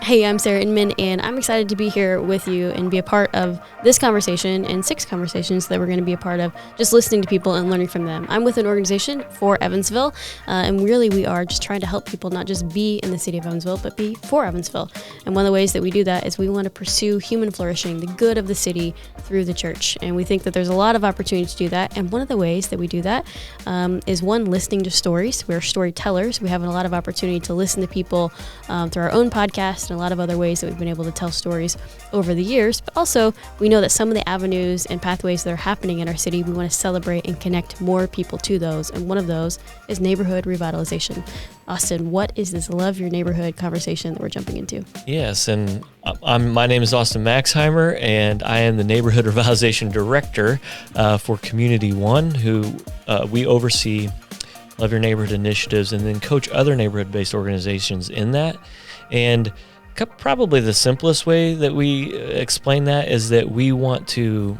Hey, I'm Sarah Inman, and I'm excited to be here with you and be a part of this conversation and 6 conversations that we're going to be a part of, just listening to people and learning from them. I'm with an organization for Evansville, and really we are just trying to help people not just be in the city of Evansville, but be for Evansville. And one of the ways that we do that is we want to pursue human flourishing, the good of the city through the church. And we think that there's a lot of opportunity to do that. And one of the ways that we do that is one, listening to stories. We're storytellers. We have a lot of opportunity to listen to people through our own podcast and a lot of other ways that we've been able to tell stories over the years. But also, we know that some of the avenues and pathways that are happening in our city, we want to celebrate and connect more people to those. And one of those is neighborhood revitalization. Austin, what is this Love Your Neighborhood conversation that we're jumping into? Yes, and my name is Austin Maxheimer, and I am the Neighborhood Revitalization Director for Community One, who we oversee Love Your Neighborhood initiatives and then coach other neighborhood-based organizations in that. And probably the simplest way that we explain that is that we want to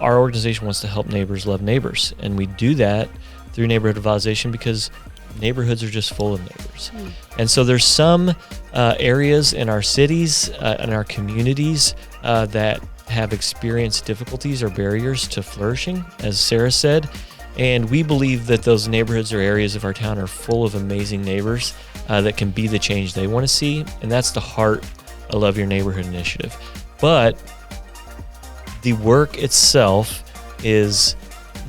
our organization wants to help neighbors love neighbors. And we do that through neighborhood revitalization because neighborhoods are just full of neighbors. And so there's some areas in our cities and our communities that have experienced difficulties or barriers to flourishing, as Sarah said. And we believe that those neighborhoods or areas of our town are full of amazing neighbors that can be the change they want to see. And that's the heart of Love Your Neighborhood initiative. But the work itself is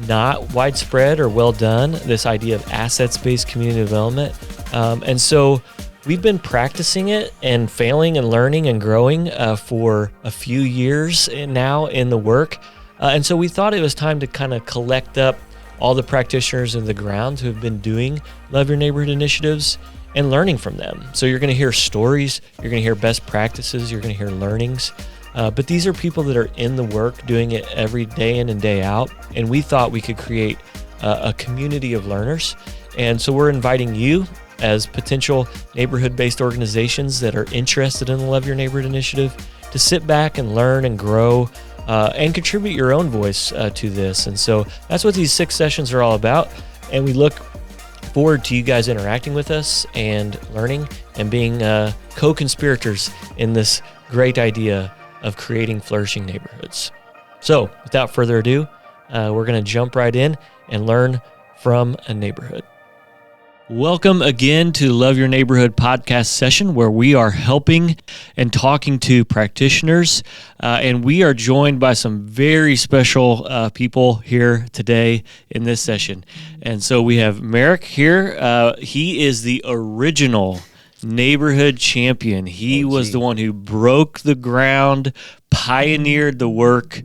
not widespread or well done, this idea of assets-based community development. And so we've been practicing it and failing and learning and growing for a few years now in the work. And so we thought it was time to kind of collect up all the practitioners in the ground who have been doing Love Your Neighborhood initiatives and learning from them. So you're going to hear stories, you're going to hear best practices, you're going to hear learnings. But these are people that are in the work doing it every day in and day out. And we thought we could create a community of learners. And so we're inviting you as potential neighborhood-based organizations that are interested in the Love Your Neighborhood initiative to sit back and learn and grow and contribute your own voice to this. And so that's what these 6 sessions are all about. And we look forward to you guys interacting with us and learning and being co-conspirators in this great idea of creating flourishing neighborhoods. So without further ado, we're going to jump right in and learn from a neighborhood. Welcome again to Love Your Neighborhood podcast session, where we are helping and talking to practitioners. And we are joined by some very special people here today in this session. And so we have Merrick here. He is the original neighborhood champion. He was the one who broke the ground, pioneered the work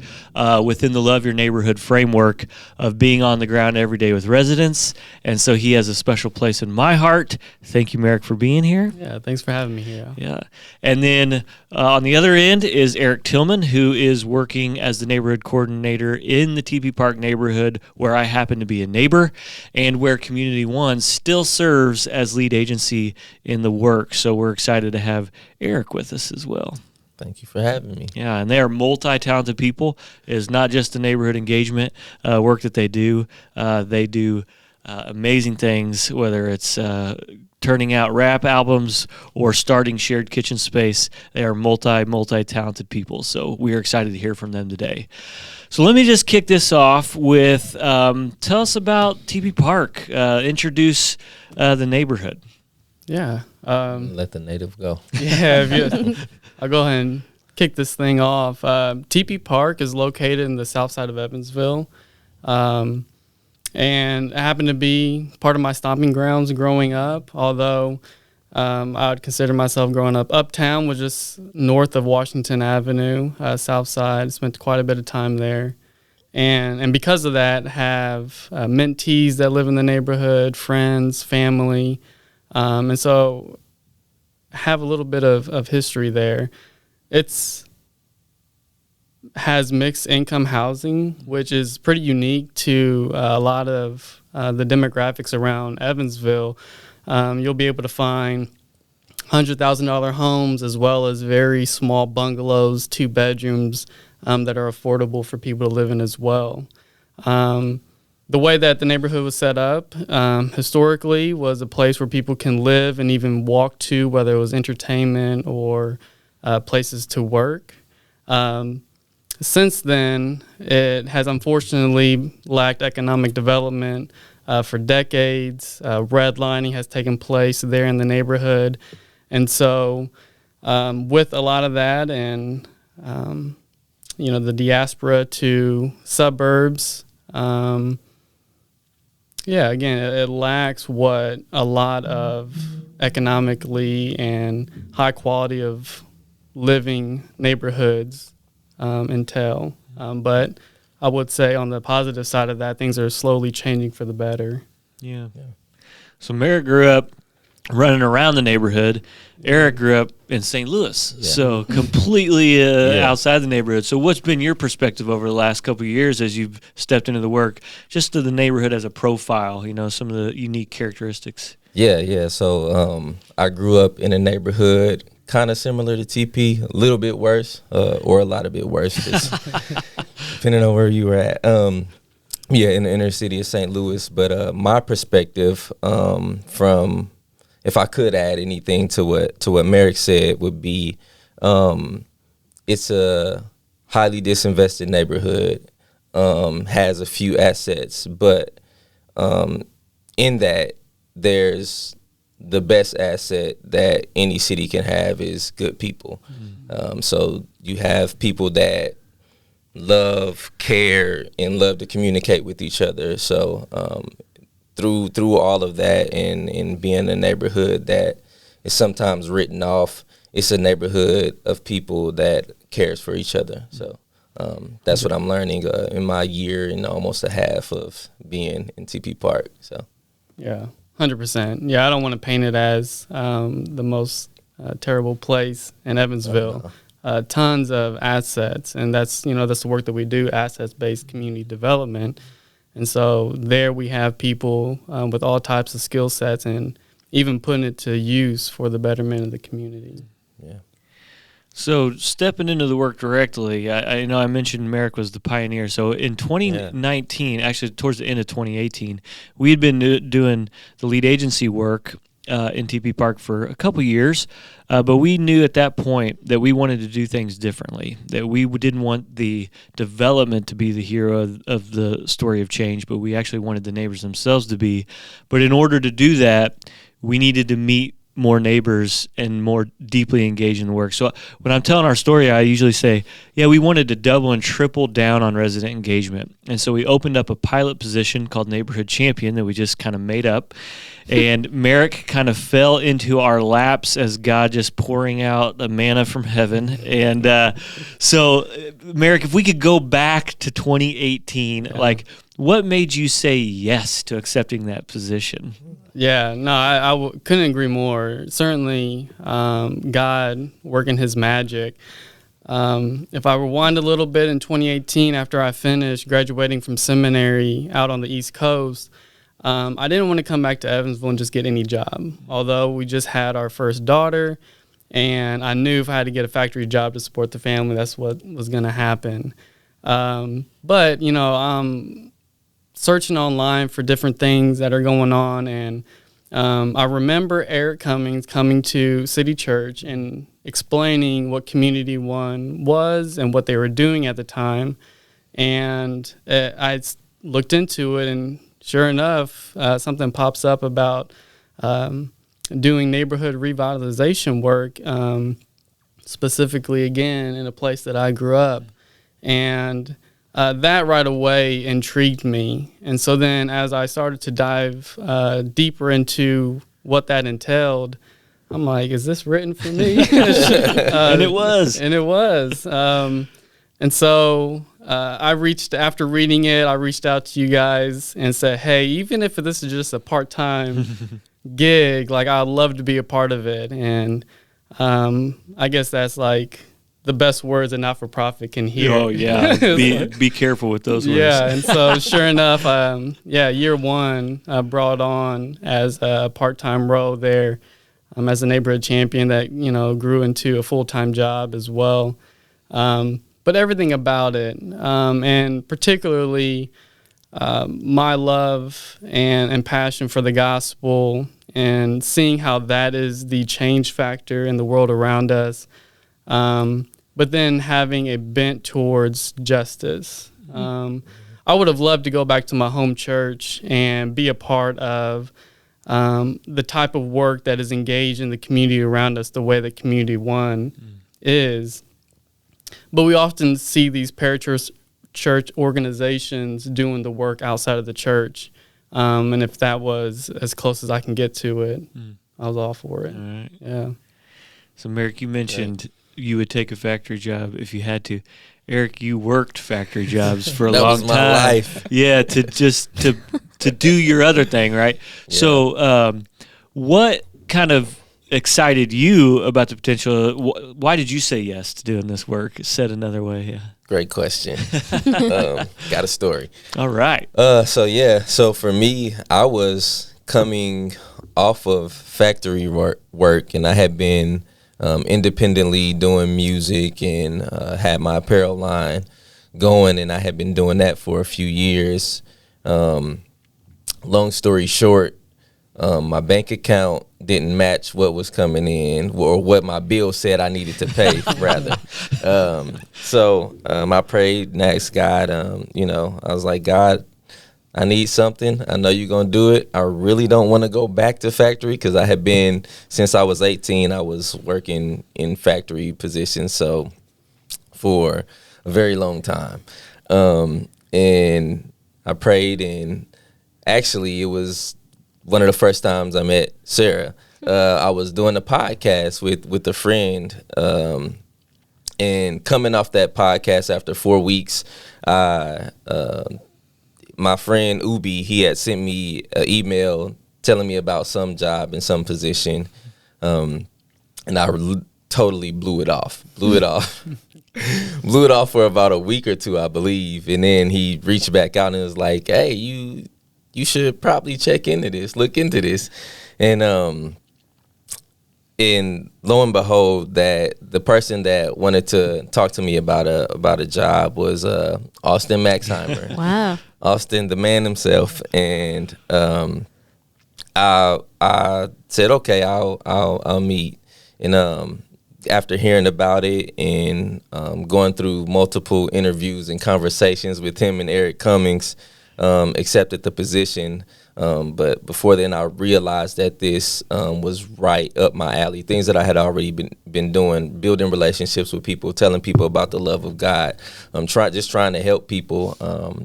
within the Love Your Neighborhood framework of being on the ground every day with residents. And so he has a special place in my heart. Thank you, Merrick, for being here. Yeah, thanks for having me here. Yeah. And then on the other end is Eric Tillman, who is working as the neighborhood coordinator in the TP Park neighborhood, where I happen to be a neighbor and where Community One still serves as lead agency in the work. So we're excited to have Eric with us as well. Thank you for having me. Yeah, and they are multi-talented people. It is not just the neighborhood engagement work that they do. They do amazing things, whether it's turning out rap albums or starting shared kitchen space. They are multi-talented people, so we are excited to hear from them today. So let me just kick this off with tell us about TP Park. Introduce the neighborhood. Yeah. Let the native go. Yeah, I'll go ahead and kick this thing off. TP Park is located in the south side of Evansville, and it happened to be part of my stomping grounds growing up, although I would consider myself growing up uptown, which is north of Washington Avenue, south side. Spent quite a bit of time there. And because of that, have mentees that live in the neighborhood, friends, family, and so have a little bit of history there. Has mixed income housing, which is pretty unique to a lot of the demographics around Evansville. You'll be able to find $100,000 homes as well as very small bungalows, 2 bedrooms that are affordable for people to live in as well. the way that the neighborhood was set up historically was a place where people can live and even walk to, whether it was entertainment or places to work. Since then, it has unfortunately lacked economic development for decades. Redlining has taken place there in the neighborhood. And so with a lot of that and, the diaspora to suburbs, again, it lacks what a lot of economically and high quality of living neighborhoods entail. But I would say on the positive side of that, things are slowly changing for the better. Yeah. So Merrick grew up running around the neighborhood. Eric grew up in St. Louis, so completely outside the neighborhood. So what's been your perspective over the last couple of years as you've stepped into the work, just to the neighborhood as a profile, some of the unique characteristics? Yeah. So I grew up in a neighborhood kind of similar to TP, a little bit worse, or a lot of bit worse, just depending on where you were at. In the inner city of St. Louis. But my perspective from, if I could add anything to what Merrick said, would be it's a highly disinvested neighborhood, has a few assets, but in that there's the best asset that any city can have is good people. So you have people that love, care, and love to communicate with each other. So through all of that and being a neighborhood that is sometimes written off, it's a neighborhood of people that cares for each other. So that's what I'm learning in my year and almost a half of being in TP Park. So yeah, 100%. Yeah, I don't want to paint it as the most terrible place in Evansville. Tons of assets, and that's the work that we do, assets-based community development. And so there we have people with all types of skill sets and even putting it to use for the betterment of the community. Yeah. So stepping into the work directly, I know I mentioned Merrick was the pioneer. So in 2019, actually towards the end of 2018, we had been doing the lead agency work in TP Park for a couple years, but we knew at that point that we wanted to do things differently, that we didn't want the development to be the hero of the story of change, but we actually wanted the neighbors themselves to be. But in order to do that, we needed to meet more neighbors and more deeply engage in the work. So when I'm telling our story, I usually say, we wanted to double and triple down on resident engagement. And so we opened up a pilot position called Neighborhood Champion that we just kind of made up. And Merrick kind of fell into our laps as God just pouring out the manna from heaven. And so, Merrick, if we could go back to 2018, what made you say yes to accepting that position? Yeah, no, I couldn't agree more. Certainly, God working his magic. If I rewind a little bit in 2018, after I finished graduating from seminary out on the East Coast, I didn't want to come back to Evansville and just get any job. Although we just had our first daughter, and I knew if I had to get a factory job to support the family, that's what was going to happen. But, I'm searching online for different things that are going on, and I remember Eric Cummings coming to City Church and explaining what Community One was and what they were doing at the time. And I looked into it, and sure enough, something pops up about doing neighborhood revitalization work, specifically, again, in a place that I grew up. And that right away intrigued me. And so then as I started to dive deeper into what that entailed, I'm like, is this written for me? And it was. And it was. And so after reading it, I reached out to you guys and said, hey, even if this is just a part-time gig, I'd love to be a part of it. And I guess that's the best words a not-for-profit can hear. Oh, yeah. Be careful with those words. Yeah, and so sure enough, year one, I brought on as a part-time role there as a neighborhood champion that, grew into a full-time job as well. But everything about it, and particularly my love and passion for the gospel and seeing how that is the change factor in the world around us, but then having a bent towards justice. I would have loved to go back to my home church and be a part of the type of work that is engaged in the community around us the way that Community One is. But we often see these parachurch organizations doing the work outside of the church. And if that was as close as I can get to it, I was all for it. All right. Yeah. So, Merrick, you mentioned you would take a factory job if you had to. Eric, you worked factory jobs for a That long was my time. life. Yeah, to do your other thing, right? Yeah. So, what kind of excited you about the potential? Why did you say yes to doing this work? Said another way, yeah. Great question. Got a story. All right. So for me, I was coming off of factory work, and I had been independently doing music and had my apparel line going, and I had been doing that for a few years. Long story short, my bank account didn't match what was coming in or what my bill said I needed to pay, rather. So I prayed and asked God, I was like, God, I need something. I know you're going to do it. I really don't want to go back to factory because I had been, since I was 18, I was working in factory positions. So for a very long time. And I prayed, and actually it was one of the first times I met Sarah. I was doing a podcast with a friend, and coming off that podcast after 4 weeks, my friend Ubi, he had sent me an email telling me about some job in some position, and I totally blew it off. Blew it off for about a week or two, I believe, and then he reached back out and was like, "Hey, you should probably check into this, look into this." And lo and behold, that the person that wanted to talk to me about a job was Austin Maxheimer. Wow. Austin, the man himself. And I said, okay, I'll meet. And after hearing about it and going through multiple interviews and conversations with him and Eric Cummings, accepted the position. But before then, I realized that this was right up my alley. Things that I had already been doing, building relationships with people, telling people about the love of God, trying to help people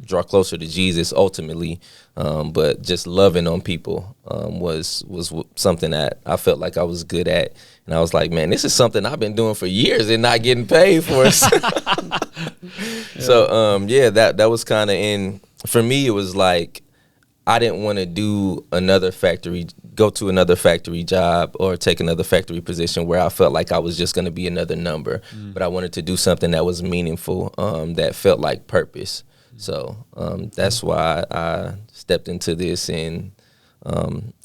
draw closer to Jesus ultimately. But just loving on people was something that I felt like I was good at. And I was like, man, this is something I've been doing for years and not getting paid for. So that was kind of for me, it was like, I didn't want to go to another factory job or take another factory position where I felt like I was just going to be another number. But I wanted to do something that was meaningful, that felt like purpose. So that's why I stepped into this and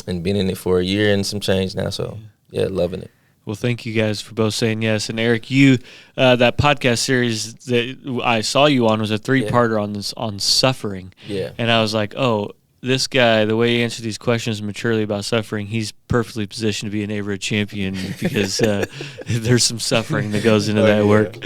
been in it for a year and some change now. So, yeah, loving it. Well, thank you guys for both saying yes. And Eric, you that podcast series that I saw you on was a 3-parter on suffering. Yeah. And I was like, oh, this guy, the way he answered these questions maturely about suffering, he's perfectly positioned to be a neighborhood champion because there's some suffering that goes into that work.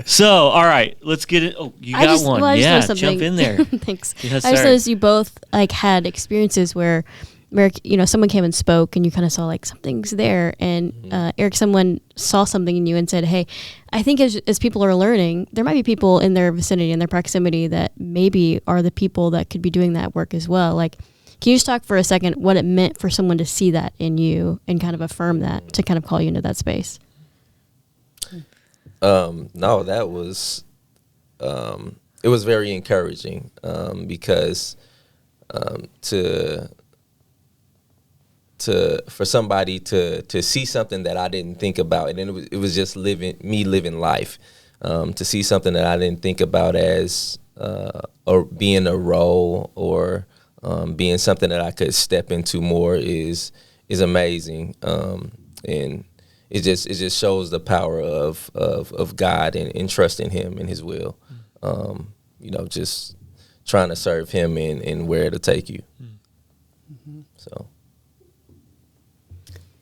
So, all right, let's get it. Oh, you got one. Well, yeah, jump in there. Thanks. Yeah, I just noticed you both had experiences where Merrick, someone came and spoke, and you kind of saw like something's there, and Eric, someone saw something in you and said, "Hey, I think as people are learning, there might be people in their vicinity, in their proximity, that maybe are the people that could be doing that work as well." Like, can you just talk for a second what it meant for someone to see that in you and kind of affirm that, to kind of call you into that space? No, that was it was very encouraging because for somebody to see something that I didn't think about, and then it was just living life, to see something that I didn't think about as or being a role or being something that I could step into more is amazing, and it just shows the power of God and trusting Him and His will. trying to serve him and where it'll take you. So.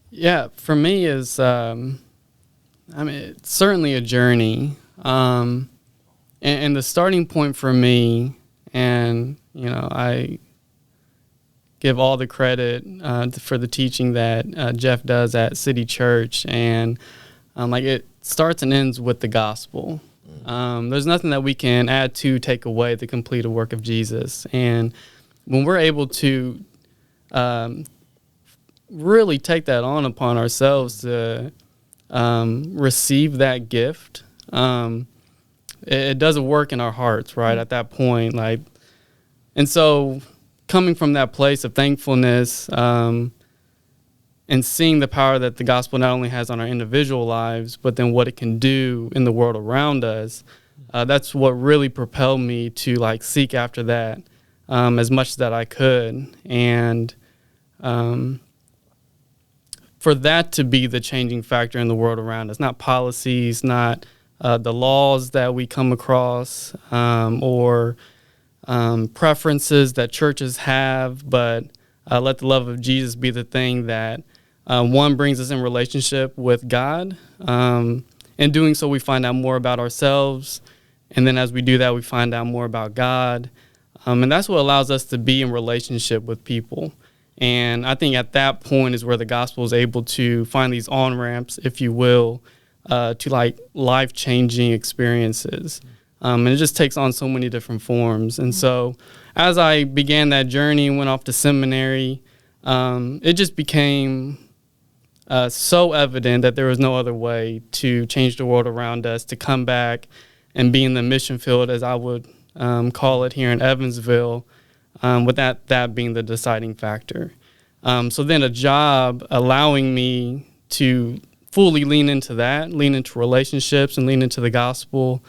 Yeah, for me is, it's certainly a journey. And the starting point for me, and, I give all the credit for the teaching that Jeff does at City Church. And, it starts and ends with the gospel. There's nothing that we can add to, take away the completed work of Jesus. And when we're able to really take that on upon ourselves to receive that gift, it does a work in our hearts, right, at that point. And so coming from that place of thankfulness and seeing the power that the gospel not only has on our individual lives, but then what it can do in the world around us, that's what really propelled me to seek after that as much as that I could. And for that to be the changing factor in the world around us, not policies, not the laws that we come across or preferences that churches have, but let the love of Jesus be the thing that, one, brings us in relationship with God. In doing so, we find out more about ourselves. And then as we do that, we find out more about God. And that's what allows us to be in relationship with people. And I think at that point is where the gospel is able to find these on-ramps, if you will, to life-changing experiences. And it just takes on so many different forms. And so as I began that journey and went off to seminary, it just became so evident that there was no other way to change the world around us, to come back and be in the mission field, as I would call it here in Evansville, with that being the deciding factor. So then a job allowing me to fully lean into that, lean into relationships and lean into the gospel.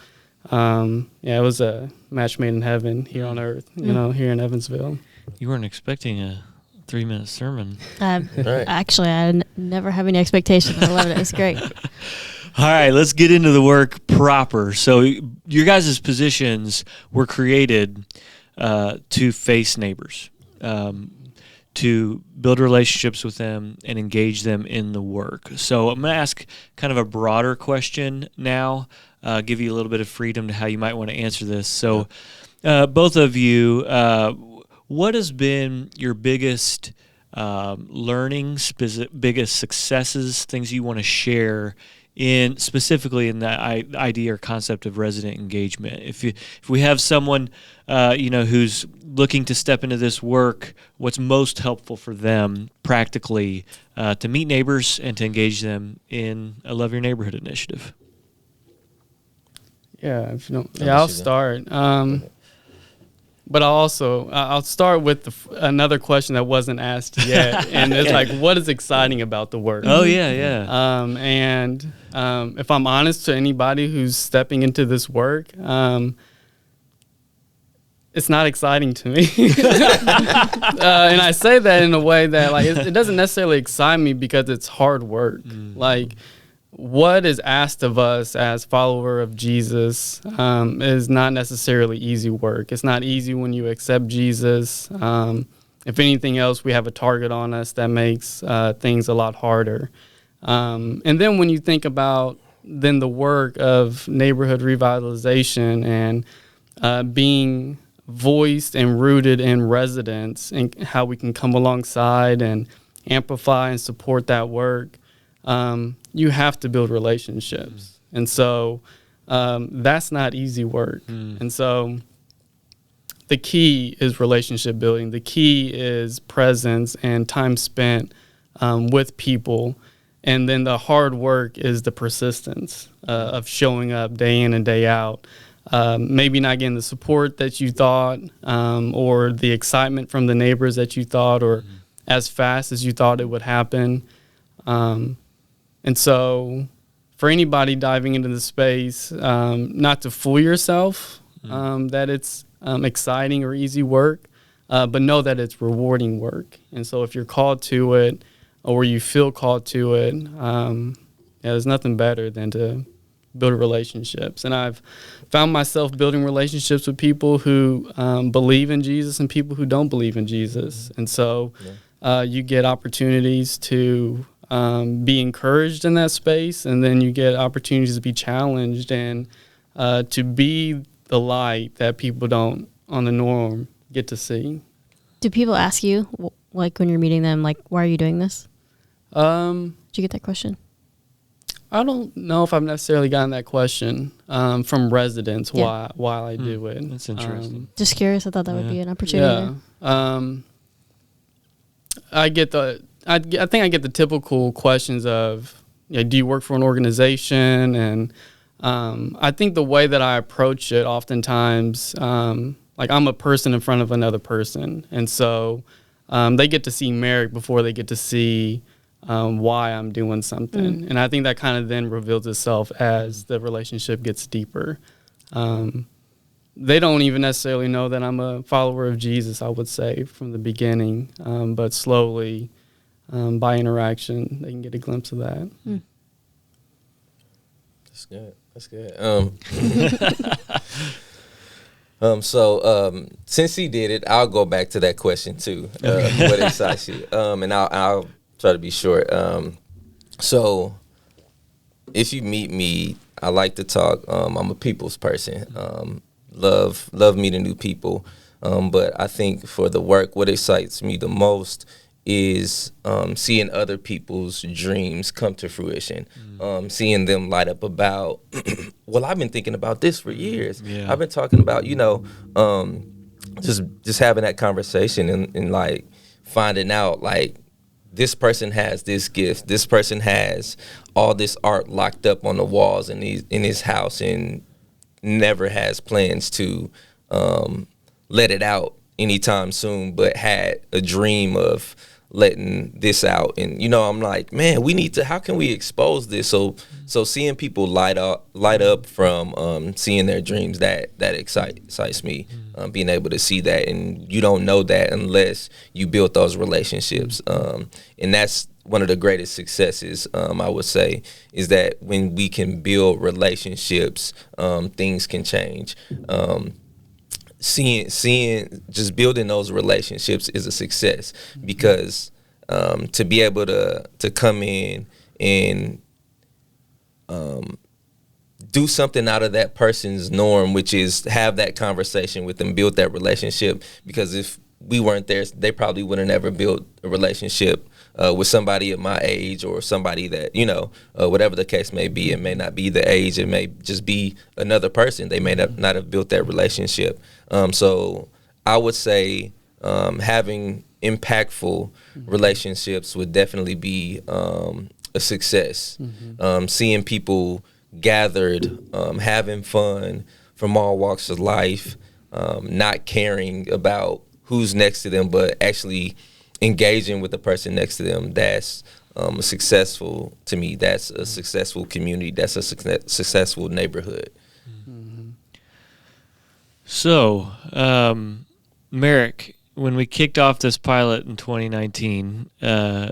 It was a match made in heaven here on earth, here in Evansville. You weren't expecting a 3-minute sermon. Right. Actually, I never have any expectations. I love it. It's great. All right, let's get into the work proper. So your guys' positions were created to face neighbors, to build relationships with them and engage them in the work. So I'm going to ask kind of a broader question now, give you a little bit of freedom to how you might want to answer this. So both of you, what has been your biggest learnings, biggest successes, things you want to share specifically in that idea or concept of resident engagement? If we have someone who's looking to step into this work, what's most helpful for them practically to meet neighbors and to engage them in a Love Your Neighborhood initiative? Yeah, I'll start. But I'll start with another question that wasn't asked yet, and it's what is exciting about the work? Oh yeah. And if I'm honest to anybody who's stepping into this work, it's not exciting to me. And I say that in a way that it doesn't necessarily excite me because it's hard work. What is asked of us as follower of Jesus is not necessarily easy work. It's not easy when you accept Jesus. If anything else, we have a target on us that makes things a lot harder. And then when you think about then the work of neighborhood revitalization and being voiced and rooted in residents and how we can come alongside and amplify and support that work, you have to build relationships. And so that's not easy work. And so the key is relationship building. The key is presence and time spent with people. And then the hard work is the persistence of showing up day in and day out. Maybe not getting the support that you thought or the excitement from the neighbors that you thought or as fast as you thought it would happen. And so for anybody diving into the space, not to fool yourself that it's exciting or easy work, but know that it's rewarding work. And so if you're called to it or you feel called to it, there's nothing better than to build relationships. And I've found myself building relationships with people who believe in Jesus and people who don't believe in Jesus. And so you get opportunities to be encouraged in that space, and then you get opportunities to be challenged and to be the light that people don't on the norm get to see. Do people ask you, like when you're meeting them, like, why are you doing this? Did you get that question? I don't know if I've necessarily gotten that question from residents why I do it. That's interesting. Just curious. I thought that would be an opportunity. Yeah. I think I get the typical questions of, do you work for an organization? And I think the way that I approach it oftentimes, like I'm a person in front of another person. And so they get to see Merrick before they get to see why I'm doing something. And I think that kind of then reveals itself as the relationship gets deeper. They don't even necessarily know that I'm a follower of Jesus, I would say, from the beginning. But slowly, by interaction, they can get a glimpse of that. That's good. That's good. So since he did it, I'll go back to that question too. What excites you? And I'll try to be short. So if you meet me, I like to talk. I'm a people's person. Love meeting new people. But I think for the work, what excites me the most is seeing other people's dreams come to fruition, seeing them light up about, well, I've been thinking about this for years. Yeah. I've been talking about, just having that conversation and like finding out like this person has this gift, this person has all this art locked up on the walls in his house and never has plans to let it out anytime soon, but had a dream of letting this out. And I'm like, man, we need to, how can we expose this? So seeing people light up from seeing their dreams, that excites me. Being able to see that, and you don't know that unless you build those relationships. And that's one of the greatest successes, I would say, is that when we can build relationships, things can change. Seeing just building those relationships is a success, because to be able to come in and do something out of that person's norm, which is have that conversation with them, build that relationship. Because if we weren't there, they probably would have never built a relationship with somebody at my age, or somebody that, whatever the case may be. It may not be the age. It may just be another person. They may not have built that relationship. So I would say having impactful relationships would definitely be a success. Seeing people gathered, having fun from all walks of life, not caring about who's next to them, but actually engaging with the person next to them. That's successful to me. That's a successful community. That's a successful neighborhood. So, Merrick, when we kicked off this pilot in 2019,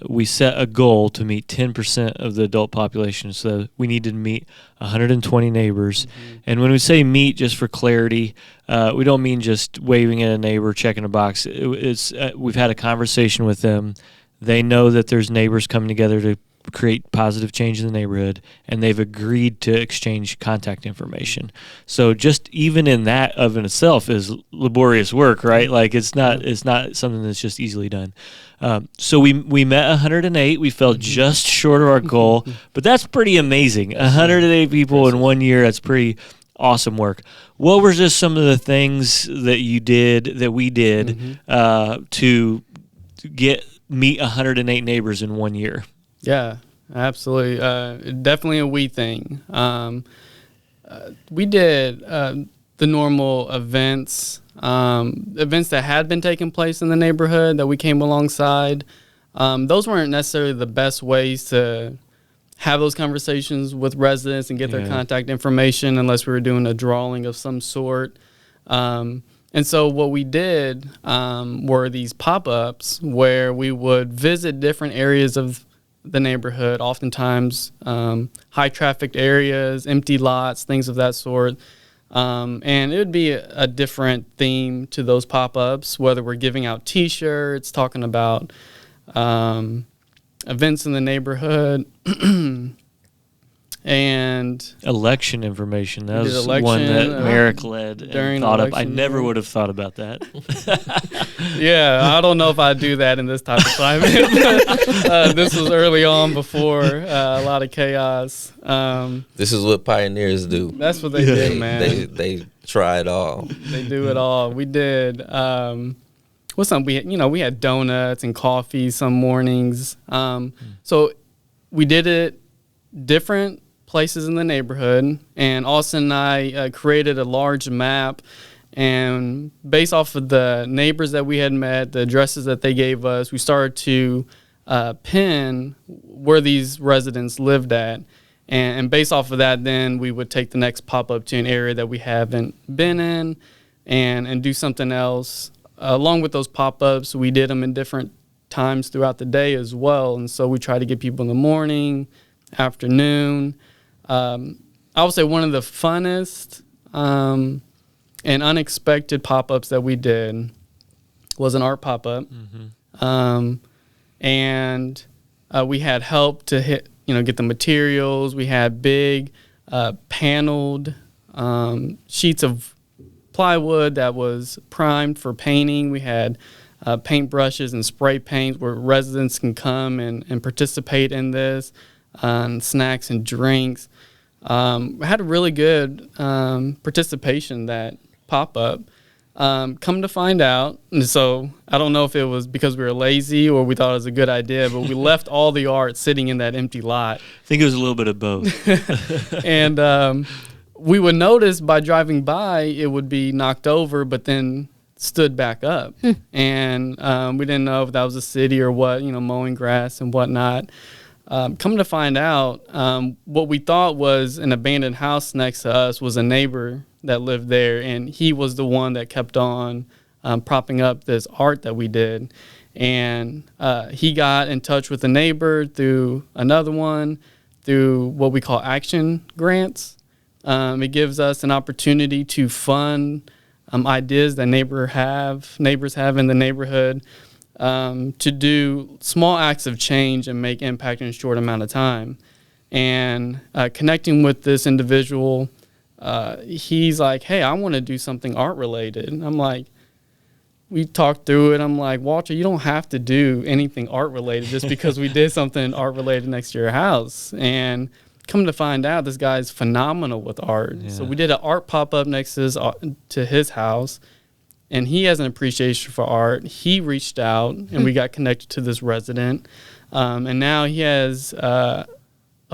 we set a goal to meet 10% of the adult population. So we needed to meet 120 neighbors. And when we say meet, just for clarity, we don't mean just waving at a neighbor, checking a box. It's we've had a conversation with them. They know that there's neighbors coming together to create positive change in the neighborhood, and they've agreed to exchange contact information. So just even in that of in itself is laborious work, right? Like it's not something that's just easily done. So we met 108. We fell just short of our goal, but that's pretty amazing. 108 people in 1 year. That's pretty awesome work. What were just some of the things that we did to meet 108 neighbors in 1 year? Yeah, absolutely. Definitely a we thing. We did the normal events that had been taking place in the neighborhood that we came alongside. Those weren't necessarily the best ways to have those conversations with residents and get their contact information unless we were doing a drawing of some sort. And so what we did were these pop-ups where we would visit different areas of the neighborhood, oftentimes high trafficked areas, empty lots, things of that sort. And it would be a different theme to those pop-ups, whether we're giving out T-shirts, talking about events in the neighborhood, and election information. That we did was election, one that Merrick led during and thought of. I election never year. would have thought about that. yeah, I don't know if I do that in this type of climate. This was early on before a lot of chaos. This is what pioneers do. That's what they do, man. They try it all. They do it all. We did. What's something we had donuts and coffee some mornings. So we did it different places in the neighborhood, and Austin and I created a large map, and based off of the neighbors that we had met, the addresses that they gave us, we started to pin where these residents lived at, and based off of that, then we would take the next pop-up to an area that we haven't been in and do something else. Along with those pop-ups, we did them in different times throughout the day as well, and so we try to get people in the morning, afternoon. I would say one of the funnest and unexpected pop-ups that we did was an art pop-up. And we had help to get the materials. We had big paneled sheets of plywood that was primed for painting. We had paint brushes and spray paints where residents can come and participate in this, snacks and drinks. Had a really good participation, that pop-up. Come to find out, and so I don't know if it was because we were lazy or we thought it was a good idea, but we left all the art sitting in that empty lot. I think it was a little bit of both. And we would notice by driving by, it would be knocked over, but then stood back up. And we didn't know if that was a city or what, mowing grass and whatnot. Come to find out, what we thought was an abandoned house next to us was a neighbor that lived there, and he was the one that kept on propping up this art that we did. And he got in touch with a neighbor through another one, through what we call action grants. It gives us an opportunity to fund ideas that neighbors have in the neighborhood, to do small acts of change and make impact in a short amount of time. And connecting with this individual, he's like, hey, I want to do something art related. And I'm like, we talked through it. I'm like, Walter, you don't have to do anything art related just because we did something art related next to your house. And come to find out, this guy's phenomenal with art. Yeah. So we did an art pop-up next to his house, and he has an appreciation for art. He reached out, and we got connected to this resident. And now he has a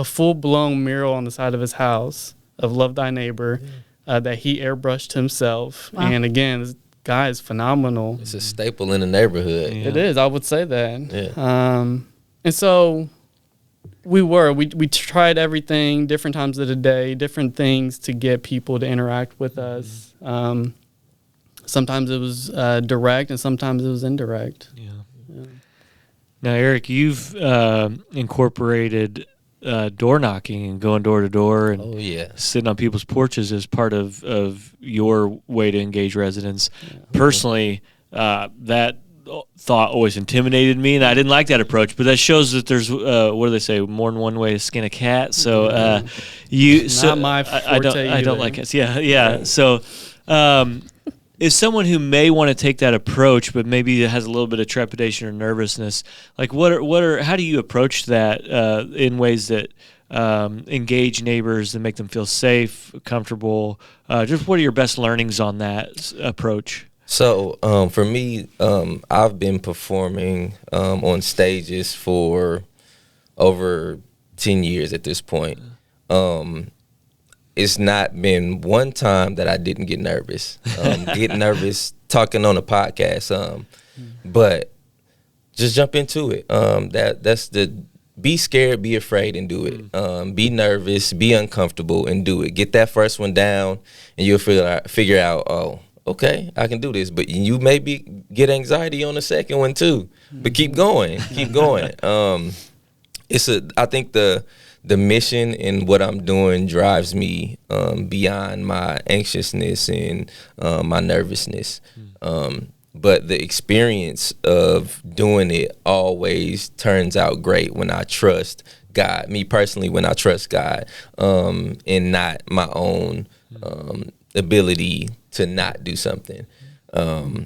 full-blown mural on the side of his house of Love Thy Neighbor that he airbrushed himself. Wow. And again, this guy is phenomenal. It's a staple in the neighborhood. Yeah. It is, I would say that. Yeah. And so we tried everything, different times of the day, different things to get people to interact with us. Sometimes it was direct, and sometimes it was indirect. Yeah. Now, Eric, you've incorporated door knocking and going door to door and sitting on people's porches as part of your way to engage residents. Yeah. Personally, that thought always intimidated me, and I didn't like that approach. But that shows that there's what do they say? More than one way to skin a cat. So not my forte. I don't like cats. Yeah. So. Is someone who may want to take that approach, but maybe has a little bit of trepidation or nervousness, like how do you approach that in ways that engage neighbors and make them feel safe, comfortable? Just what are your best learnings on that approach? So for me, I've been performing on stages for over 10 years at this point. It's not been one time that I didn't get nervous. Get nervous talking on a podcast. But just jump into it. That's the be scared, be afraid, and do it. Be nervous, be uncomfortable, and do it. Get that first one down, and you'll figure out, oh, okay, I can do this. But you maybe get anxiety on the second one too. But keep going, keep going. I think the mission and what I'm doing drives me beyond my anxiousness and my nervousness. But the experience of doing it always turns out great when I trust God. Me personally, when I trust God, and not my own ability to not do something. I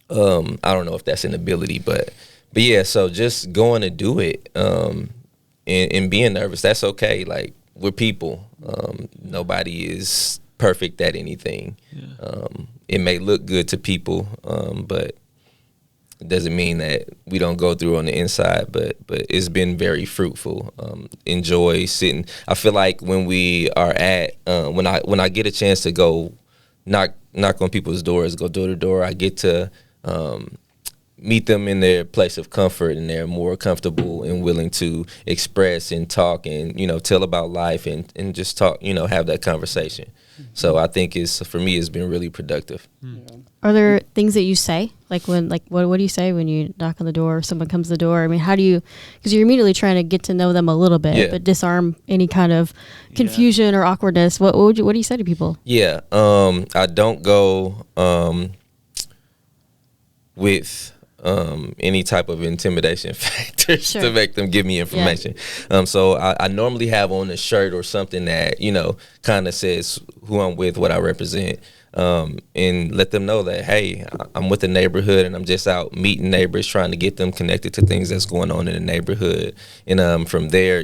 don't know if that's an ability, but yeah. So just going to do it, and being nervous, that's okay. Like, we're people. Nobody is perfect at anything. It may look good to people, but it doesn't mean that we don't go through on the inside. But it's been very fruitful. Enjoy sitting. I feel like when we are at when I get a chance to go knock on people's doors, go door to door, I get to meet them in their place of comfort, and they're more comfortable and willing to express and talk and, tell about life and just talk, have that conversation. So I think for me, it's been really productive. Are there things that you say? Like what do you say when you knock on the door or someone comes to the door? I mean, how do you, because you're immediately trying to get to know them a little bit, but disarm any kind of confusion or awkwardness. What do you say to people? Yeah. I don't go with any type of intimidation factors to make them give me information. So I normally have on a shirt or something that, kind of says who I'm with, what I represent, and let them know that, hey, I'm with the neighborhood and I'm just out meeting neighbors, trying to get them connected to things that's going on in the neighborhood. And from there,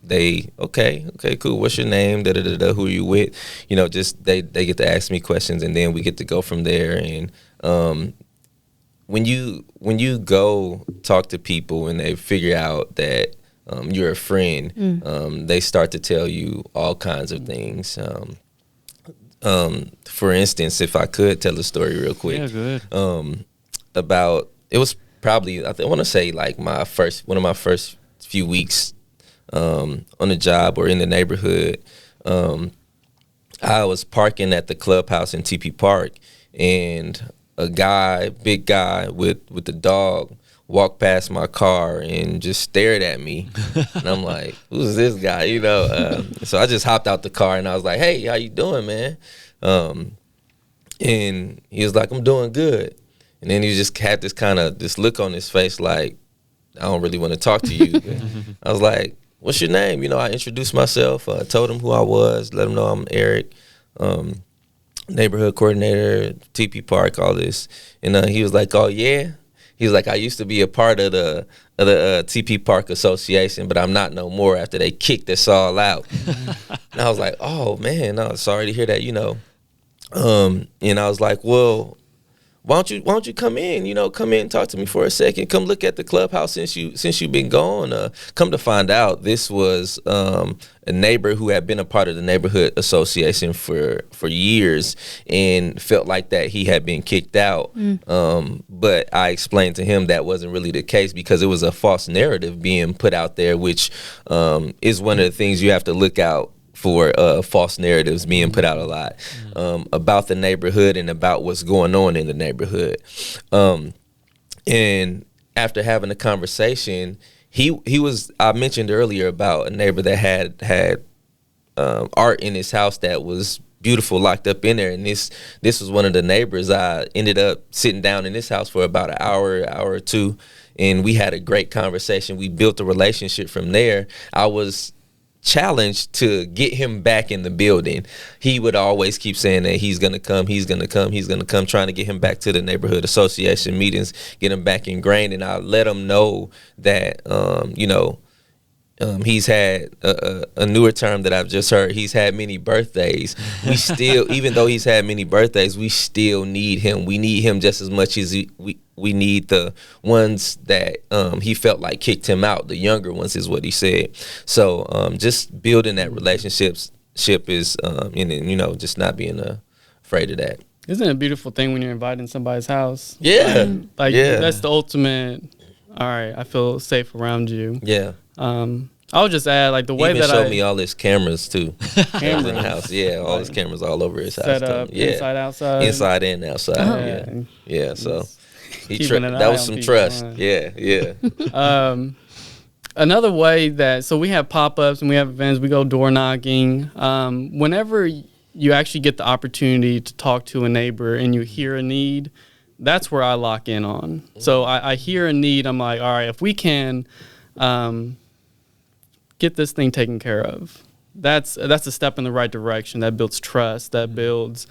they, okay, cool. What's your name? Who are you with? Just they get to ask me questions, and then we get to go from there. And when you go talk to people and they figure out that you're a friend, they start to tell you all kinds of things. For instance, if I could tell a story real quick, about, it was probably, I want to say like one of my first few weeks on the job or in the neighborhood. I was parking at the clubhouse in TP Park, and a big guy with the dog walked past my car and just stared at me. And I'm like, who's this guy? So I just hopped out the car and I was like, hey, how you doing, man? And he was like, I'm doing good. And then he just had this look on his face like, I don't really want to talk to you. I was like, what's your name? I introduced myself, told him who I was, let him know I'm Eric, neighborhood coordinator, TP Park, all this. And he was like, oh, yeah? He was like, I used to be a part of the TP Park Association, but I'm not no more after they kicked us all out. And I was like, oh, man, I'm sorry to hear that, And I was like, well, why don't you come in? Come in and talk to me for a second. Come look at the clubhouse since you've been gone. Come to find out, this was a neighbor who had been a part of the neighborhood association for years and felt like that he had been kicked out. But I explained to him that wasn't really the case, because it was a false narrative being put out there, which is one of the things you have to look out for, false narratives being put out a lot about the neighborhood and about what's going on in the neighborhood. And after having a conversation, I mentioned earlier about a neighbor that had art in his house that was beautiful, locked up in there. And this was one of the neighbors. I ended up sitting down in this house for about an hour or two, and we had a great conversation. We built a relationship from there. I was challenged to get him back in the building. He would always keep saying that he's gonna come, trying to get him back to the neighborhood association meetings, get him back ingrained. And I let him know that he's had a newer term that I've just heard. He's had many birthdays. We still, even though he's had many birthdays, we still need him. We need him just as much as we need the ones that he felt like kicked him out. The younger ones is what he said. So just building that relationship is, and just not being afraid of that. Isn't it a beautiful thing when you're inviting somebody's house? Yeah. That's the ultimate, all right, I feel safe around you. Yeah. I would just add, like, the way that showed me all his cameras too. Cameras in the house. Yeah, all his cameras all over his house. Set up, inside, outside. Inside and outside. Yeah. So that was some trust. Yeah. Another way that, so we have pop-ups and we have events, we go door knocking. Whenever you actually get the opportunity to talk to a neighbor and you hear a need, that's where I lock in on. So I hear a need, I'm like, all right, if we can get this thing taken care of, that's a step in the right direction. That builds trust, that builds,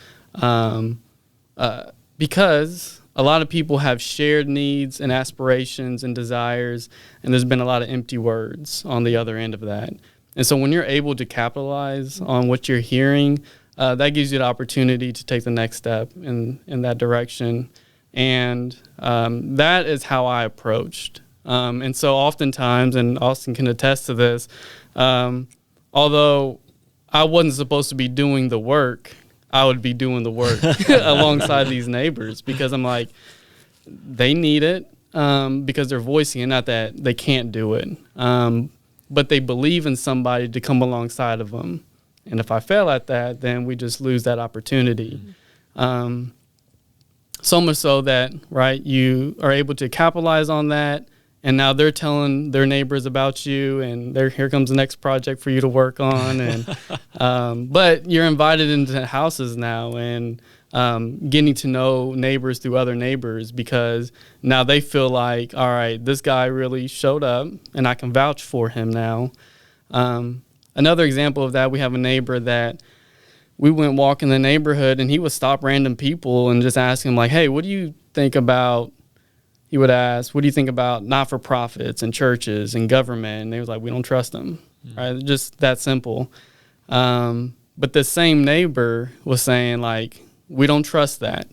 because a lot of people have shared needs and aspirations and desires, and there's been a lot of empty words on the other end of that. And so when you're able to capitalize on what you're hearing, that gives you the opportunity to take the next step in that direction. And that is how I approached. And so oftentimes, and Austin can attest to this, although I wasn't supposed to be doing the work, I would be doing the work alongside these neighbors, because I'm like, they need it because they're voicing it, not that they can't do it, but they believe in somebody to come alongside of them. And if I fail at that, then we just lose that opportunity. So much so that, right, you are able to capitalize on that. And now they're telling their neighbors about you, and here comes the next project for you to work on. And but you're invited into houses now, and getting to know neighbors through other neighbors, because now they feel like, all right, this guy really showed up, and I can vouch for him now. Another example of that, we have a neighbor that we went walking the neighborhood, and he would stop random people and just ask him, like, hey, what do you think about? He would ask, what do you think about not-for-profits and churches and government? And they was like, we don't trust them, right? Just that simple. But the same neighbor was saying, like, we don't trust that,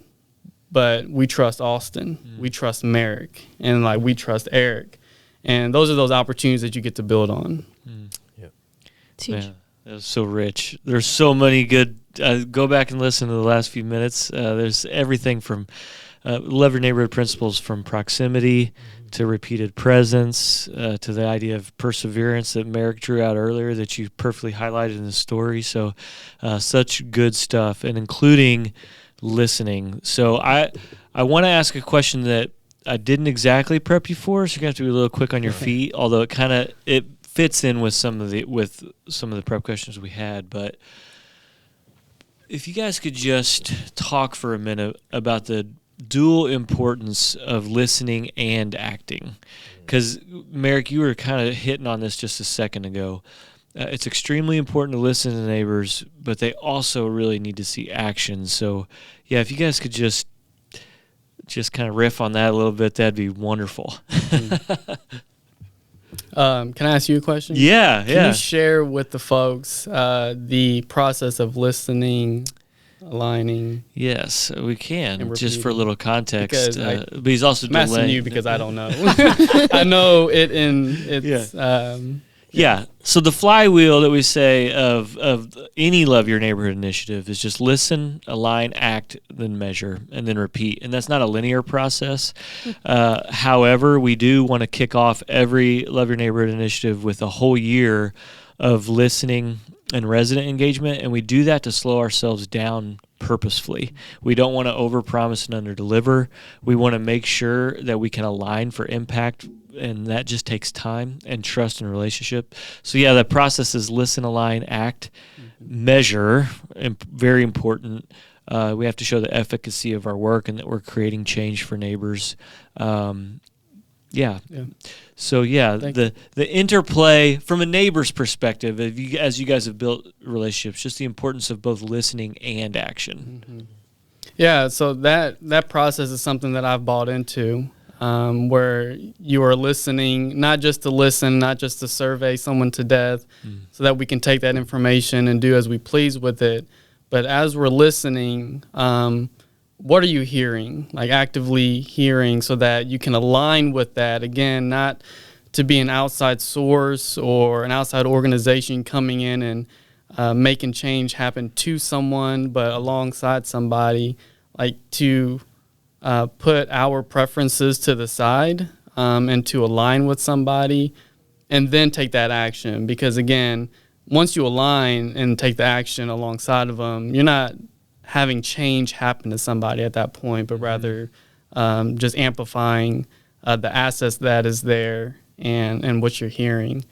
but we trust Austin. We trust Merrick, and, like, we trust Eric. And those are those opportunities that you get to build on. It's huge. Yeah, that was so rich. There's so many good. Go back and listen to the last few minutes. There's everything from love your neighborhood principles, from proximity to repeated presence to the idea of perseverance that Merrick drew out earlier, that you perfectly highlighted in the story. So such good stuff, and including listening. So I want to ask a question that I didn't exactly prep you for, so you're going to have to be a little quick on your feet, although it fits in with some of the prep questions we had. But if you guys could just talk for a minute about the dual importance of listening and acting, because Merrick, you were kind of hitting on this just a second ago. It's extremely important to listen to neighbors, but they also really need to see action. So yeah, if you guys could just kind of riff on that a little bit, that'd be wonderful. Can I ask you a question? Yeah. Can you share with the folks the process of listening, aligning? Yes, we can. And Just for a little context, but he's also I'm asking delaying. you because I don't know. I know it in its. Yeah. So the flywheel that we say of any Love Your Neighborhood initiative is just listen, align, act, then measure, and then repeat. And that's not a linear process. However, we do want to kick off every Love Your Neighborhood initiative with a whole year of listening and resident engagement, and we do that to slow ourselves down purposefully. We don't want to overpromise and underdeliver. We want to make sure that we can align for impact, and that just takes time and trust and relationship. So yeah, the process is listen, align, act, measure, and very important. We have to show the efficacy of our work and that we're creating change for neighbors. So the interplay from a neighbor's perspective, as you guys have built relationships, just the importance of both listening and action. Mm-hmm. Yeah, so that process is something that I've bought into, where you are listening, not just to listen, not just to survey someone to death, so that we can take that information and do as we please with it. But as we're listening, what are you hearing? Like actively hearing, so that you can align with that. Again, not to be an outside source or an outside organization coming in and making change happen to someone, but alongside somebody, like to put our preferences to the side and to align with somebody, and then take that action. Because again, once you align and take the action alongside of them, you're not having change happen to somebody at that point, but rather just amplifying the assets that is there and what you're hearing.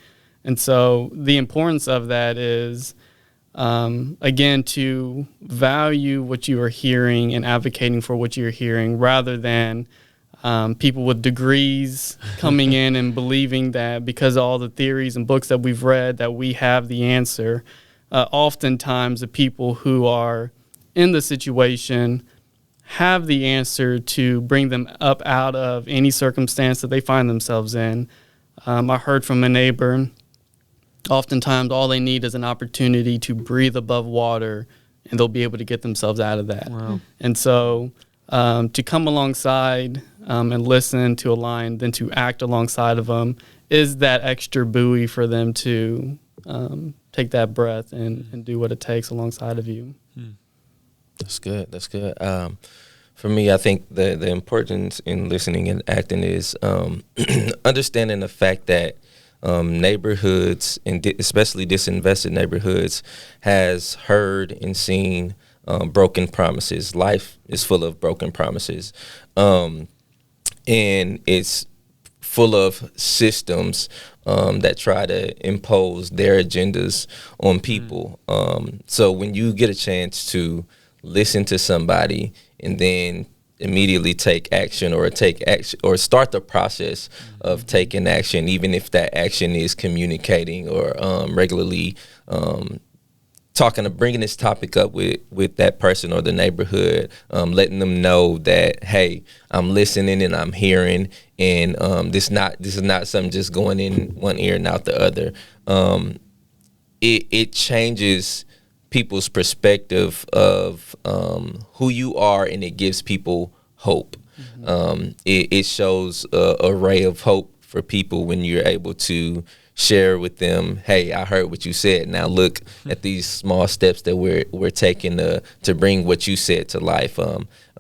And so the importance of that is, again, to value what you are hearing and advocating for what you're hearing, rather than people with degrees coming in and believing that because of all the theories and books that we've read that we have the answer. Oftentimes the people who are in the situation have the answer to bring them up out of any circumstance that they find themselves in. I heard from a neighbor, oftentimes all they need is an opportunity to breathe above water, and they'll be able to get themselves out of that. Wow. And so to come alongside and listen to a line, then to act alongside of them, is that extra buoy for them to take that breath and do what it takes alongside of you. That's good. That's good. For me, I think the importance in listening and acting is understanding the fact that neighborhoods, and especially disinvested neighborhoods, has heard and seen broken promises. Life is full of broken promises. And it's full of systems that try to impose their agendas on people. So when you get a chance to listen to somebody and then immediately take action or start the process of taking action, even if that action is communicating or regularly bringing this topic up with that person or the neighborhood, letting them know that, hey, I'm listening and I'm hearing, and this is not something just going in one ear and out the other. It changes people's perspective of who you are, and it gives people hope. It shows a ray of hope for people when you're able to share with them, hey, I heard what you said. Now look at these small steps that we're taking to bring what you said to life.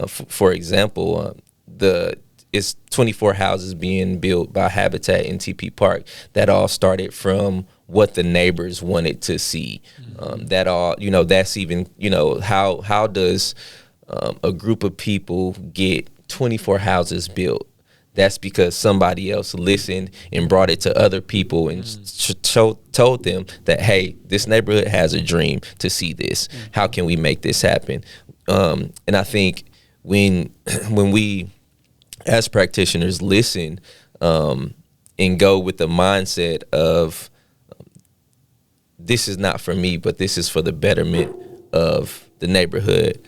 For example, it's 24 houses being built by Habitat in TP Park. That all started from what the neighbors wanted to see. That's even, how does a group of people get 24 houses built? That's because somebody else listened and brought it to other people and told them that, hey, this neighborhood has a dream to see this. How can we make this happen? And I think when we as practitioners listen and go with the mindset of this is not for me, but this is for the betterment of the neighborhood,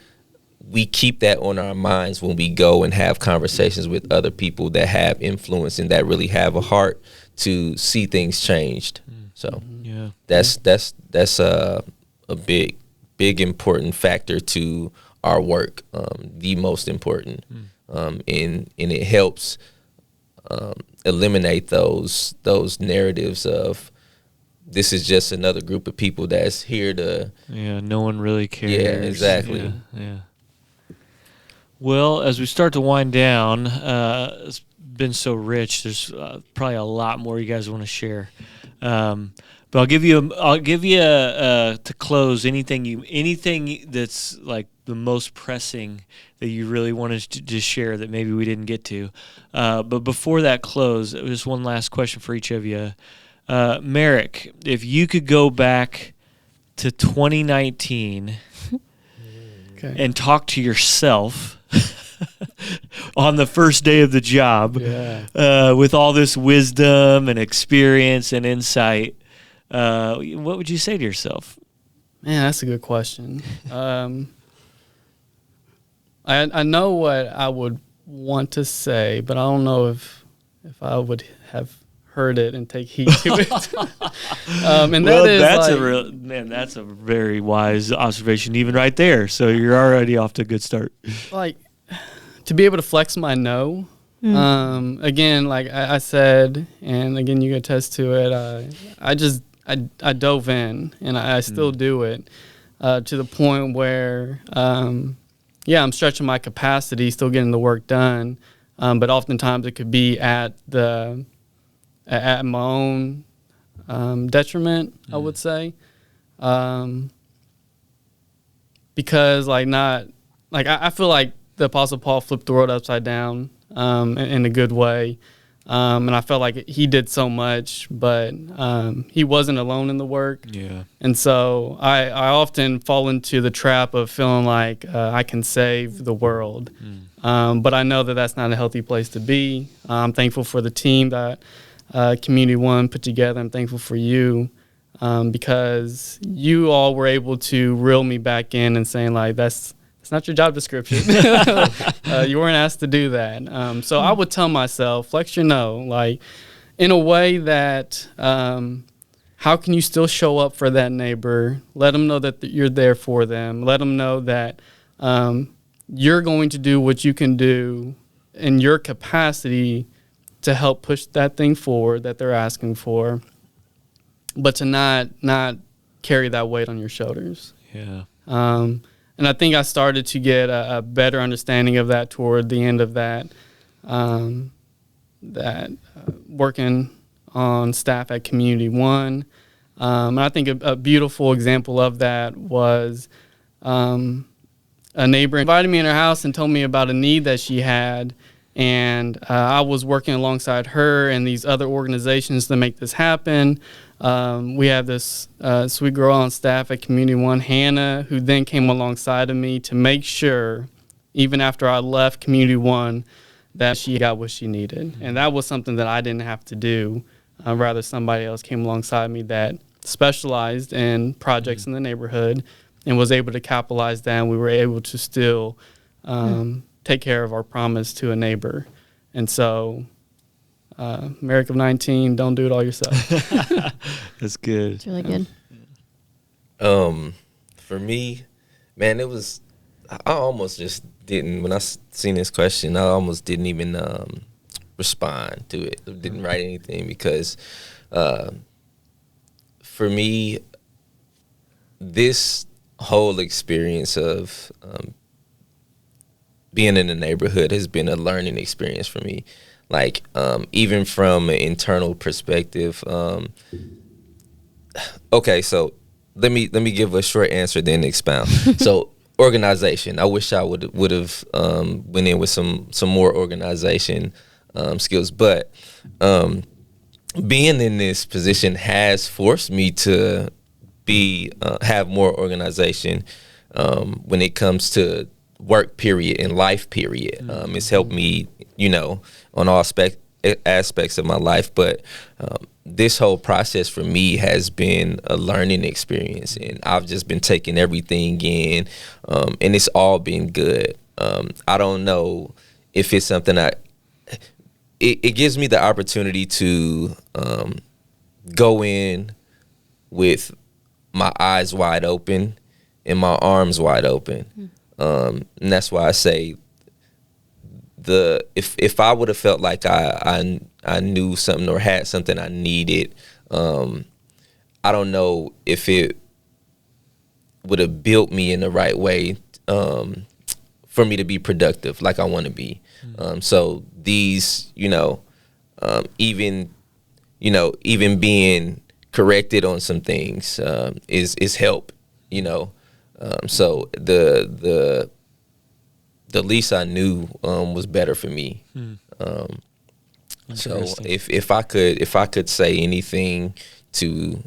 we keep that on our minds when we go and have conversations with other people that have influence and that really have a heart to see things changed. So Yeah. that's a big important factor to our work, the most important. And it helps eliminate those narratives of this is just another group of people that's here to. Yeah, no one really cares. Yeah, exactly. Yeah. Well, as we start to wind down, it's been so rich. There's probably a lot more you guys want to share. But I'll give you to close anything that's like the most pressing that you really wanted to share that maybe we didn't get to. But before that close, just one last question for each of you. Merrick, if you could go back to 2019 and talk to yourself on the first day of the job, with all this wisdom and experience and insight, what would you say to yourself? Man, that's a good question. I know what I would want to say, but I don't know if I would have heard it and take heed to it. And that's a very wise observation, even right there. So you're already off to a good start. Like, to be able to flex my no. Again, like I said, and again, you can attest to it. I dove in, and I still do it to the point where, I'm stretching my capacity, still getting the work done. But oftentimes it could be at my own detriment, I would say, because I feel like the Apostle Paul flipped the world upside down in a good way. And I felt like he did so much, but he wasn't alone in the work. Yeah. And so I often fall into the trap of feeling like I can save the world. But I know that that's not a healthy place to be. I'm thankful for the team that Community One put together. I'm thankful for you because you all were able to reel me back in and saying, like, that's not your job description. You weren't asked to do that. So I would tell myself, flex your no, like in a way that how can you still show up for that neighbor? Let them know that you're there for them. Let them know that you're going to do what you can do in your capacity to help push that thing forward that they're asking for, but to not carry that weight on your shoulders. Yeah. And I think I started to get a better understanding of that toward the end of that, working on staff at Community One. And I think a beautiful example of that was a neighbor invited me in her house and told me about a need that she had. And I was working alongside her and these other organizations to make this happen. We have this sweet girl on staff at Community One, Hannah, who then came alongside of me to make sure, even after I left Community One, that she got what she needed. And that was something that I didn't have to do. Rather, somebody else came alongside me that specialized in projects in the neighborhood and was able to capitalize that. And we were able to still take care of our promise to a neighbor. And so, Merrick of 19, don't do it all yourself. That's good. It's really good. For me, man, I almost just didn't, when I seen this question, I almost didn't even respond to it. I didn't write anything because for me, this whole experience of being in the neighborhood has been a learning experience for me. Like, even from an internal perspective. Okay, so let me give a short answer, then expound. So, organization. I wish I would have went in with some more organization skills, but being in this position has forced me to have more organization when it comes to work period and life period. It's helped me, on all aspects of my life. But this whole process for me has been a learning experience, and I've just been taking everything in, and it's all been good. I don't know if it's something it gives me the opportunity to go in with my eyes wide open and my arms wide open. And that's why I say if I would have felt like I knew something or had something I needed, I don't know if it would have built me in the right way for me to be productive like I want to be. So these, even being corrected on some things is help, so the least I knew was better for me. So if I could say anything to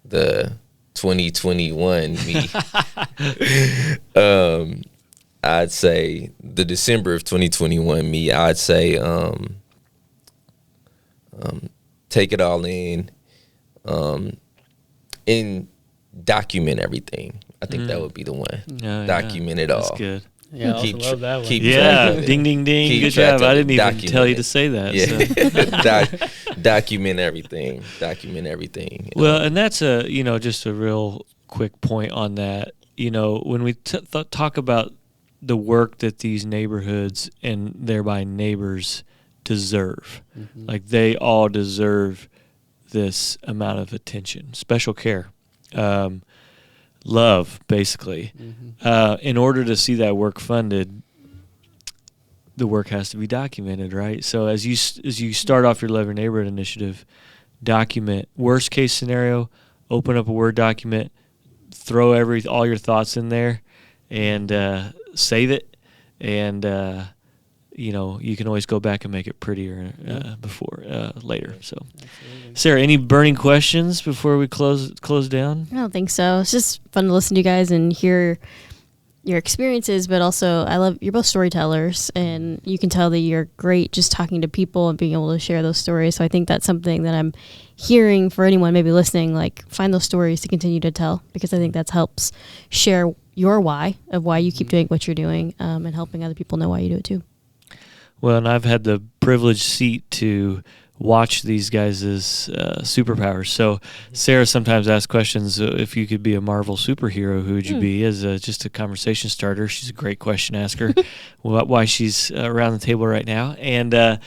the 2021 me, I'd say the December of 2021 me, I'd say take it all in and document everything. I think that would be the one. Document it all. That's good. Yeah, I also love that one. Ding, ding, ding. Good job. I didn't even tell you to say that. Yeah. So. Document everything. Document everything. Well, and that's just a real quick point on that. When we talk about the work that these neighborhoods and thereby neighbors deserve, like they all deserve this amount of attention, special care. Love, basically. In order to see that work funded, the work has to be documented, right? So as you start off your Love Your Neighborhood initiative, document worst case scenario, open up a Word document, throw all your thoughts in there, and save it, and you can always go back and make it prettier later. So, Sarah, any burning questions before we close down? I don't think so. It's just fun to listen to you guys and hear your experiences, but also you're both storytellers, and you can tell that you're great just talking to people and being able to share those stories. So I think that's something that I'm hearing for anyone maybe listening, like find those stories to continue to tell, because I think that helps share your why of why you keep doing what you're doing, and helping other people know why you do it too. Well, and I've had the privileged seat to watch these guys' superpowers. So Sarah sometimes asks questions, if you could be a Marvel superhero, who would you be, as just a conversation starter. She's a great question asker, why she's around the table right now. And,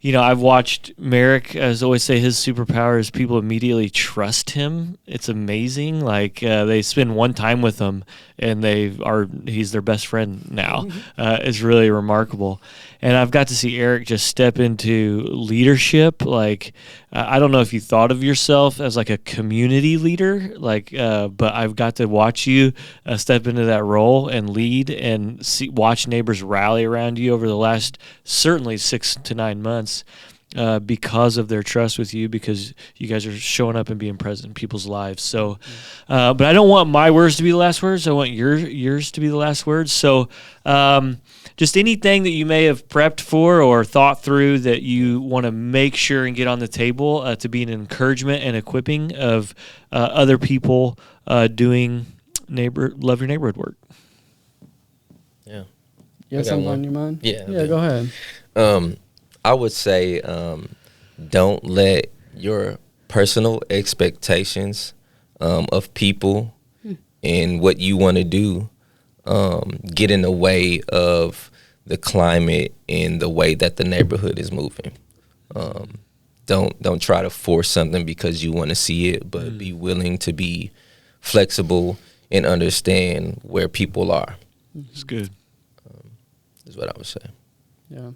I've watched Merrick, as I always say, his superpower is people immediately trust him. It's amazing. Like they spend one time with him and he's their best friend now. It's really remarkable. And I've got to see Eric just step into leadership. Like, I don't know if you thought of yourself as like a community leader, but I've got to watch you step into that role and lead and watch neighbors rally around you over the last certainly 6 to 9 months. Because of their trust with you, because you guys are showing up and being present in people's lives. So, but I don't want my words to be the last words. I want yours to be the last words. So, just anything that you may have prepped for or thought through that you want to make sure and get on the table to be an encouragement and equipping of other people doing love your neighborhood work. Yeah. You have something on your mind? Yeah. Yeah, go ahead. I would say don't let your personal expectations of people and what you want to do get in the way of the climate and the way that the neighborhood is moving. Don't try to force something because you want to see it, but be willing to be flexible and understand where people are. It's good. Is what I would say. Yeah.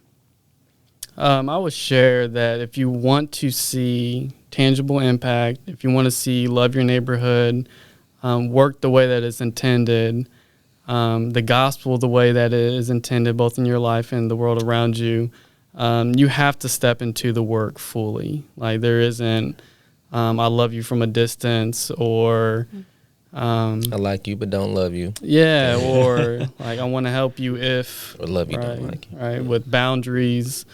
I would share that if you want to see tangible impact, if you want to see love your neighborhood, work the way that it's intended, the gospel the way that it is intended, both in your life and the world around you, you have to step into the work fully. Like there isn't, I love you from a distance, or I like you but don't love you. Yeah, or like I want to help you if, or love you, right, don't like you. Right, with boundaries.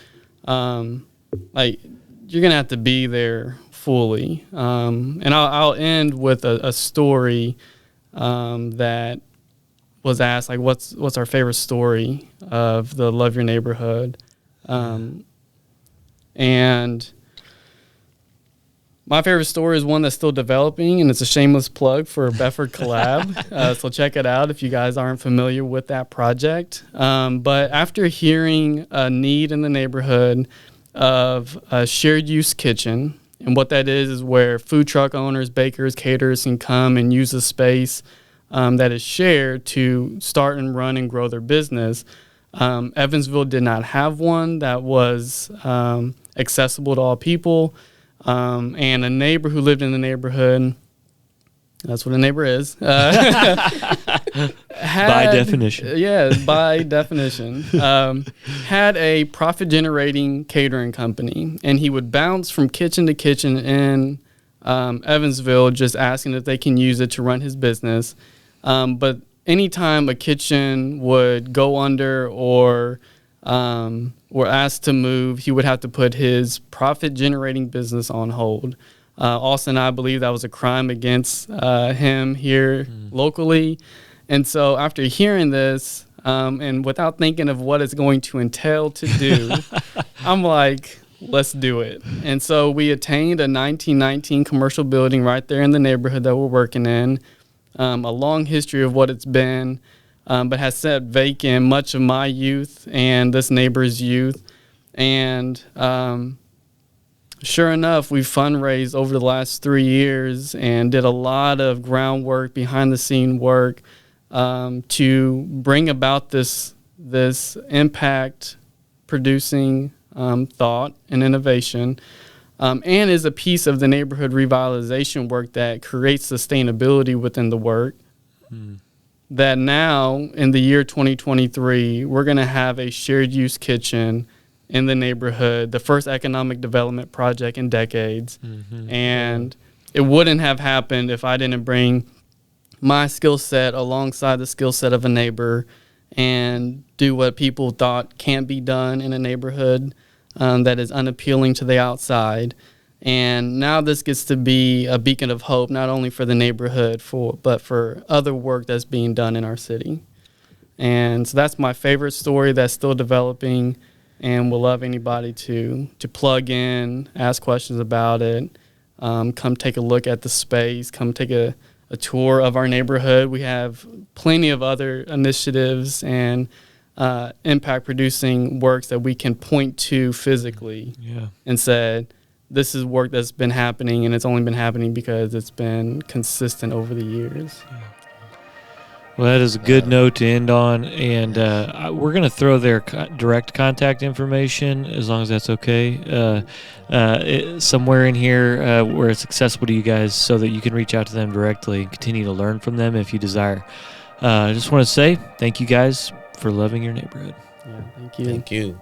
Like you're gonna have to be there fully. And I'll end with a story that was asked, like, what's our favorite story of the Love Your Neighborhood? And my favorite story is one that's still developing, and it's a shameless plug for Bedford Collab. So check it out if you guys aren't familiar with that project. But after hearing a need in the neighborhood of a shared use kitchen, and what that is where food truck owners, bakers, caterers can come and use a space that is shared to start and run and grow their business. Evansville did not have one that was accessible to all people. And a neighbor who lived in the neighborhood, that's what a neighbor is. By definition. Yeah, by definition. Had a profit-generating catering company, and he would bounce from kitchen to kitchen in Evansville just asking if they can use it to run his business. But anytime a kitchen would go under or were asked to move, he would have to put his profit-generating business on hold. Austin and I believe that was a crime against him here locally. And so after hearing this, and without thinking of what it's going to entail to do, I'm like, let's do it. And so we attained a 1919 commercial building right there in the neighborhood that we're working in. A long history of what it's been. But has sat vacant much of my youth and this neighbor's youth. And sure enough, we fundraised over the last 3 years and did a lot of groundwork, behind-the-scene work to bring about this impact-producing thought and innovation, and is a piece of the neighborhood revitalization work that creates sustainability within the work. that now in the year 2023, we're going to have a shared use kitchen in the neighborhood, the first economic development project in decades. And it wouldn't have happened if I didn't bring my skill set alongside the skill set of a neighbor and do what people thought can't be done in a neighborhood that is unappealing to the outside. And now this gets to be a beacon of hope, not only for the neighborhood, but for other work that's being done in our city. And so that's my favorite story that's still developing, and we'll love anybody to plug in, ask questions about it, come take a look at the space, come take a tour of our neighborhood. We have plenty of other initiatives and impact-producing works that we can point to physically and said, this is work that's been happening, and it's only been happening because it's been consistent over the years. Well, that is a good note to end on, and we're going to throw their direct contact information, as long as that's okay, somewhere in here where it's accessible to you guys so that you can reach out to them directly and continue to learn from them if you desire. I just want to say thank you guys for loving your neighborhood. Yeah, thank you. Thank you.